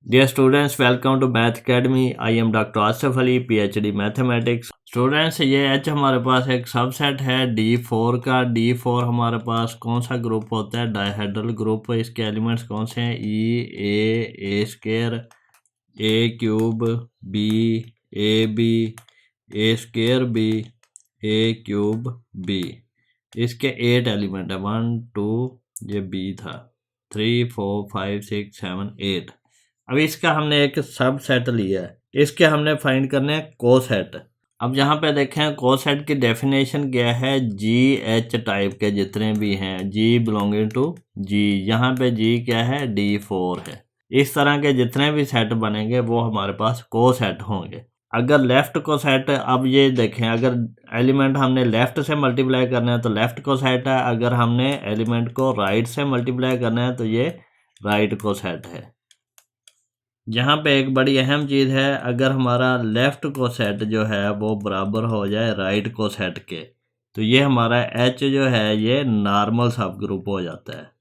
Dear students, welcome to Math Academy. I am Dr. Asif Ali, PhD Mathematics. Students, ये H हमारे पास एक subset है D4 का। D4 हमारे पास कौन सा ग्रुप होता है? Dihedral group. इसके एलिमेंट्स कौन से हैं? A square, a cube, b, a b, a square b, a cube b. इसके 8 एलिमेंट है। 1 2, ये बी था, 3 4 5 6 7 8। अब इसका हमने एक सब सेट लिया है। इसके हमने फाइंड करने हैं कोसेट। अब यहाँ पे देखें कोसेट की डेफिनेशन क्या है? जी एच टाइप के जितने भी हैं, जी बिलोंगिंग टू जी, यहाँ पे जी क्या है? D4 है। इस तरह के जितने भी सेट बनेंगे वो हमारे पास कोसेट होंगे। अगर लेफ्ट कोसेट, अब ये देखें, अगर एलिमेंट हमने लेफ्ट से मल्टीप्लाई करना है तो लेफ्ट कोसेट है। अगर हमने एलिमेंट को राइट से मल्टीप्लाई करना है तो ये राइट कोसेट है। यहाँ पे एक बड़ी अहम चीज़ है, अगर हमारा लेफ़्ट कोसेट जो है वो बराबर हो जाए राइट कोसेट के, तो ये हमारा H जो है ये नॉर्मल सब ग्रुप हो जाता है।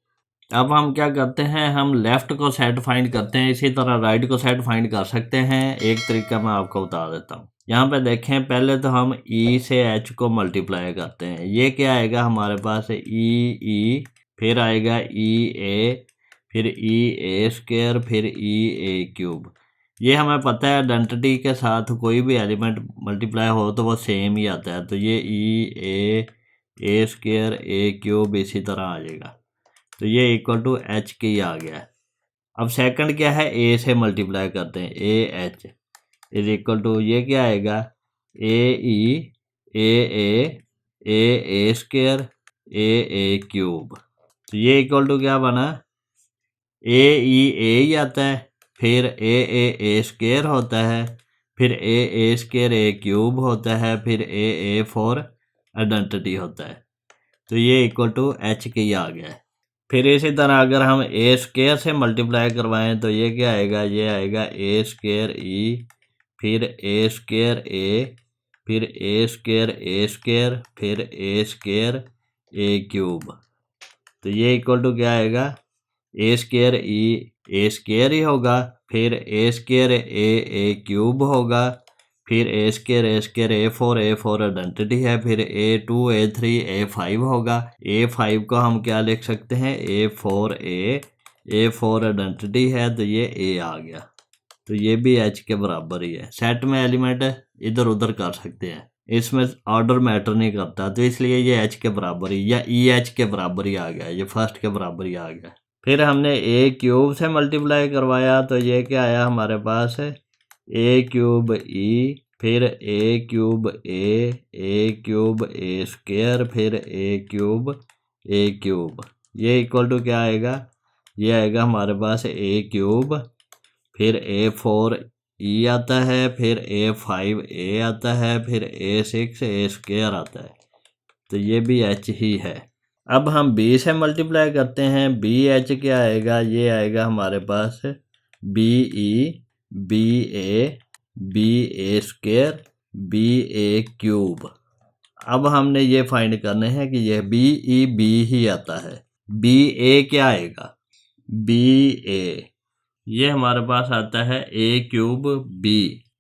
अब हम क्या करते हैं, हम लेफ़्ट कोसेट फाइंड करते हैं। इसी तरह राइट कोसेट फाइंड कर सकते हैं। एक तरीका मैं आपको बता देता हूँ। यहाँ पे देखें, पहले तो हम E से H को मल्टीप्लाई करते हैं। ये क्या आएगा हमारे पास? E, फिर आएगा EA, फिर ए स्क्वायर, फिर ए क्यूब। ये हमें पता है आइडेंटिटी के साथ कोई भी एलिमेंट मल्टीप्लाई हो तो वो सेम ही आता है। तो ये ए स्क्वायर, ए क्यूब इसी तरह आ जाएगा। तो ये इक्वल टू H की आ गया है। अब सेकंड क्या है? ए से मल्टीप्लाई करते हैं, AH इज इक्वल टू, ये क्या आएगा? ए ए स्क्वायर, ए क्यूब। तो ये इक्वल टू क्या बना? ए ही आता है, फिर ए स्क्वायर होता है, फिर ए स्क्वायर ए क्यूब होता है, फिर ए फॉर आइडेंटिटी होता है। तो ये इक्वल टू H की आ गया है। फिर इसी तरह अगर हम ए स्क्वायर से मल्टीप्लाई करवाएं तो ये क्या आएगा? ये आएगा ए स्क्वायर ई, फिर ए स्क्वायर ए, फिर ए स्क्वायर, फिर ए स्क्वायर ए क्यूब। तो ये इक्वल टू क्या आएगा? ए स्क्वायर ई, ए स्क्वायर ही होगा, फिर ए स्क्वायर ए क्यूब होगा, फिर ए स्क्वायर ए फॉर आइडेंटिटी है, फिर A2 A3 A5 होगा। A5 को हम क्या लिख सकते हैं? ए फॉर आइडेंटिटी है, तो ये A आ गया। तो ये भी H के बराबर ही है। सेट में एलिमेंट इधर उधर कर सकते हैं, इसमें ऑर्डर मैटर नहीं करता, तो इसलिए ये H के बराबर ही या EH के बराबर ही आ गया, ये फर्स्ट के बराबर ही आ गया। फिर हमने ए क्यूब से मल्टीप्लाई करवाया तो ये क्या आया हमारे पास? ए क्यूब ई, फिर ए क्यूब ए क्यूब ए स्क्वायर, फिर ए क्यूब। ये इक्वल टू क्या आएगा? ये आएगा हमारे पास ए क्यूब, फिर A4 ई आता है, फिर A5 ए आता है, फिर A6 ए स्क्वायर आता है। तो ये भी H ही है। अब हम B से मल्टीप्लाई करते हैं। BH क्या आएगा? ये आएगा हमारे पास BE, BA square, BA cube. अब हमने ये फाइंड करने हैं कि यह BE ही आता है। BA क्या आएगा? BA ये हमारे पास आता है A क्यूब B,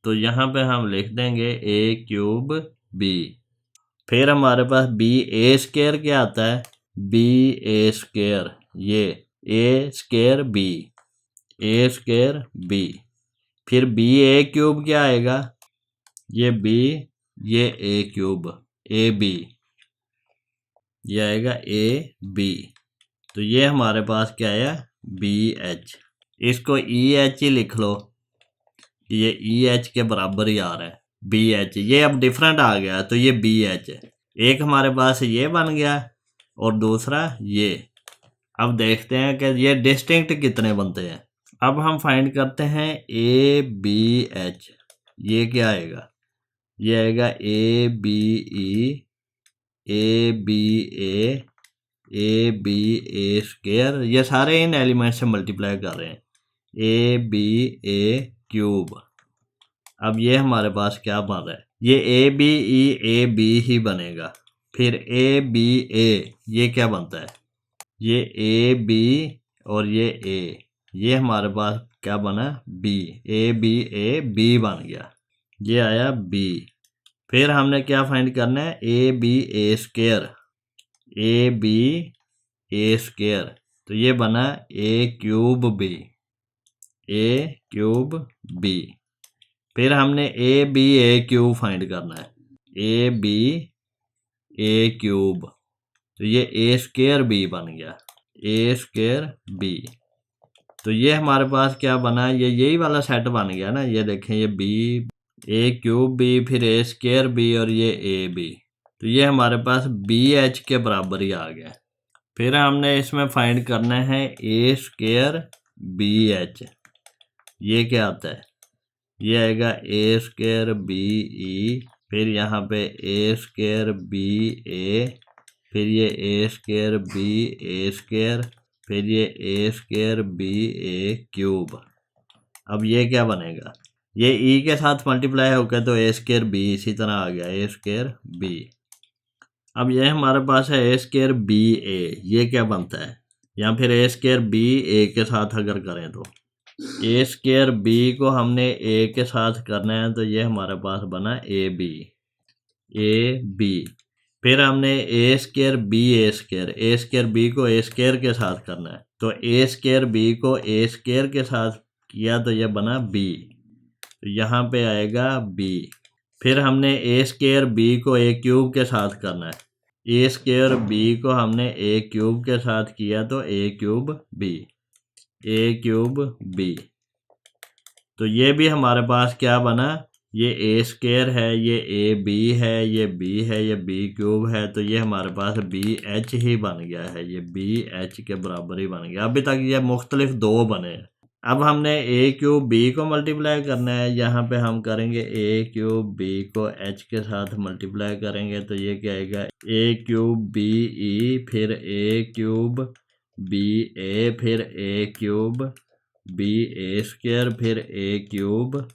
तो यहाँ पे हम लिख देंगे A क्यूब B। फिर हमारे पास BA स्क्वायर क्या आता है? BA स्क्वायर, ये A स्क्वायर B। फिर BA क्यूब क्या आएगा? ये B, ये A क्यूब AB, ये आएगा AB। तो ये हमारे पास क्या आया? BH। इसको EH ही लिख लो, ये EH के बराबर ही आ रहा है BH। ये अब डिफरेंट आ गया तो ये BH है। एक हमारे पास ये बन गया और दूसरा ये। अब देखते हैं कि ये डिस्टिंक्ट कितने बनते हैं। अब हम फाइंड करते हैं ABH। ये क्या आएगा? ये आएगा ABE, ABA, ABA स्क्वायर। ये सारे इन एलिमेंट से मल्टीप्लाई कर रहे हैं, ABA क्यूब। अब ये हमारे पास क्या बन रहा है? ये ABE ही बनेगा। फिर ABA ये क्या बनता है? ये AB और ये A, ये हमारे पास क्या बना बी, ए बन गया, ये आया बी। फिर हमने क्या फाइंड करना है ए बी ए स्क्वायर, तो ये बना ए क्यूब बी। फिर हमने ए क्यूब फाइंड करना है, ए क्यूब, तो ये ए स्क्वायर बी बन गया, ए स्क्वायर बी। तो ये हमारे पास क्या बना, ये यही वाला सेट बन गया ना, ये देखें ये बी, ए क्यूब बी, फिर ए स्क्वायर बी और ये ए बी, तो ये हमारे पास बी एच के बराबर ही आ गया। फिर हमने इसमें फाइंड करना है ए स्क्वायर बी एच, ये क्या आता है, ये आएगा ए स्क्वायर बी ई, फिर यहाँ पे ए स्क्वायर बी ए, फिर ये ए स्क्वायर बी ए स्क्वायर, फिर ये ए स्क्वायर बी ए क्यूब। अब ये क्या बनेगा, ये ई के साथ मल्टीप्लाई होकर तो ए स्क्वायर बी इसी तरह आ गया, ए स्क्वायर बी। अब ये हमारे पास है ए स्क्वायर बी ए, ये क्या बनता है, या फिर ए स्क्वायर बी ए के साथ अगर करें तो ए स्क्वायर बी को हमने ए के साथ करना है, तो ये हमारे पास बना ए बी। फिर हमने ए स्क्वायर बी को ए स्क्वायर के साथ करना है, तो ए स्क्वायर बी को ए स्क्वायर के साथ किया तो ये बना बी, तो यहाँ पे आएगा बी। फिर हमने ए स्क्वायर बी को ए क्यूब के साथ करना है, ए स्क्वायर बी को हमने ए क्यूब के साथ किया तो ए क्यूब बी। तो ये भी हमारे पास क्या बना, ये ए स्क्वायर है, ये ए बी है, ये बी है, ये बी क्यूब है, तो ये हमारे पास बी एच ही बन गया है, ये बी एच के बराबर ही बन गया। अभी तक ये मुख्तलिफ दो बने हैं। अब हमने ए क्यूब बी को मल्टीप्लाई करना है, यहाँ पे हम करेंगे ए क्यूब बी को एच के साथ मल्टीप्लाई करेंगे, तो ये क्या आएगा ए क्यूब बी ई, फिर ए क्यूब बी ए, फिर ए क्यूब बी ए स्क्वायर, फिर ए क्यूब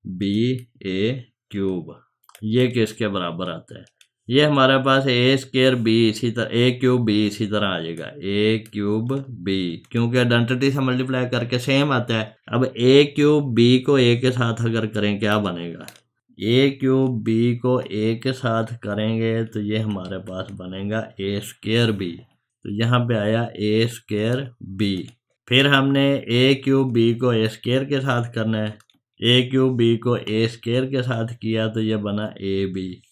बी ए क्यूब, ये किसके बराबर आता है, ये हमारे पास ए स्क्वायर बी इसी तरह, ए क्यूब बी इसी तरह आ जाएगा, ए क्यूब बी, क्योंकि आइडेंटिटी से मल्टीप्लाई करके सेम आता है। अब ए क्यूब बी को ए के साथ अगर करें क्या बनेगा, ए क्यूब बी को ए के साथ करेंगे तो ये हमारे पास बनेगा ए स्क्वायर बी, तो यहाँ पे आया ए स्क्वायर बी। फिर हमने ए क्यूब बी को ए स्क्वायर के साथ करना है, ए क्यूब बी को ए स्क्वायर के साथ किया तो ये बना ए बी।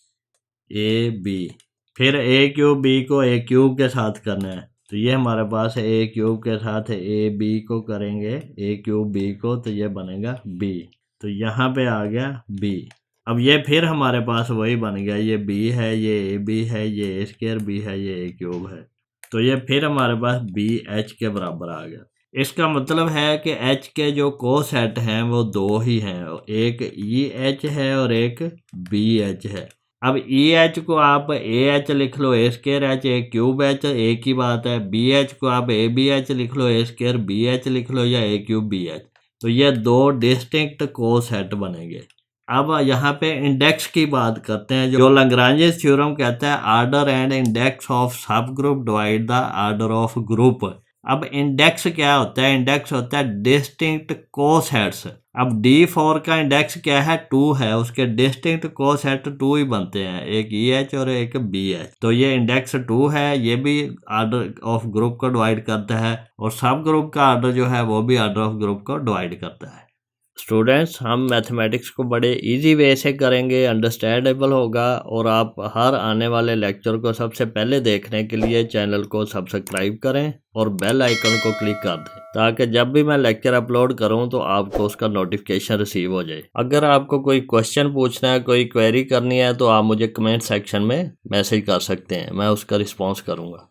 फिर ए क्यूब बी को ए क्यूब के साथ करना है, तो ये हमारे पास ए क्यूब के साथ ए बी को करेंगे, ए क्यूब बी को, तो ये बनेगा बी, तो यहाँ पे आ गया बी। अब ये फिर हमारे पास वही बन गया, ये बी है, ये ए बी है, ये ए स्क्वायर बी है, ये ए क्यूब है, तो ये फिर हमारे पास बी एच के बराबर आ गया। इसका मतलब है कि एच के जो कोसेट हैं वो दो ही हैं, एक ई एच है और एक बी एच है। अब ई एच को आप ए एच लिख लो, ए स्क्वायर एच, ए क्यूब एच, एक ही बात है। बी एच को आप ए बी एच लिख लो, ए स्क्वायर बी एच लिख लो, या ए क्यूब बी एच, तो ये दो डिस्टिंक्ट कोसेट बनेंगे। अब यहाँ पे इंडेक्स की बात करते हैं, जो लैग्रांजेस थ्योरम कहता है आर्डर एंड इंडेक्स ऑफ सब group divide the order of group. अब इंडेक्स क्या होता है, इंडेक्स होता है डिस्टिंक्ट कोसेट्स। अब D4 का इंडेक्स क्या है, 2 है, उसके डिस्टिंक्ट कोसेट 2 ही बनते हैं, एक EH और एक BH, तो ये इंडेक्स 2 है, ये भी आर्डर ऑफ ग्रुप को डिवाइड करता है, और सब ग्रुप का आर्डर जो है वो भी आर्डर ऑफ ग्रुप को डिवाइड करता है। स्टूडेंट्स, हम मैथमेटिक्स को बड़े इजी वे से करेंगे, अंडरस्टैंडेबल होगा, और आप हर आने वाले लेक्चर को सबसे पहले देखने के लिए चैनल को सब्सक्राइब करें और बेल आइकन को क्लिक कर दें, ताकि जब भी मैं लेक्चर अपलोड करूं तो आपको उसका नोटिफिकेशन रिसीव हो जाए। अगर आपको कोई क्वेश्चन पूछना है, कोई क्वेरी करनी है, तो आप मुझे कमेंट सेक्शन में मैसेज कर सकते हैं, मैं उसका रिस्पॉन्स करूँगा।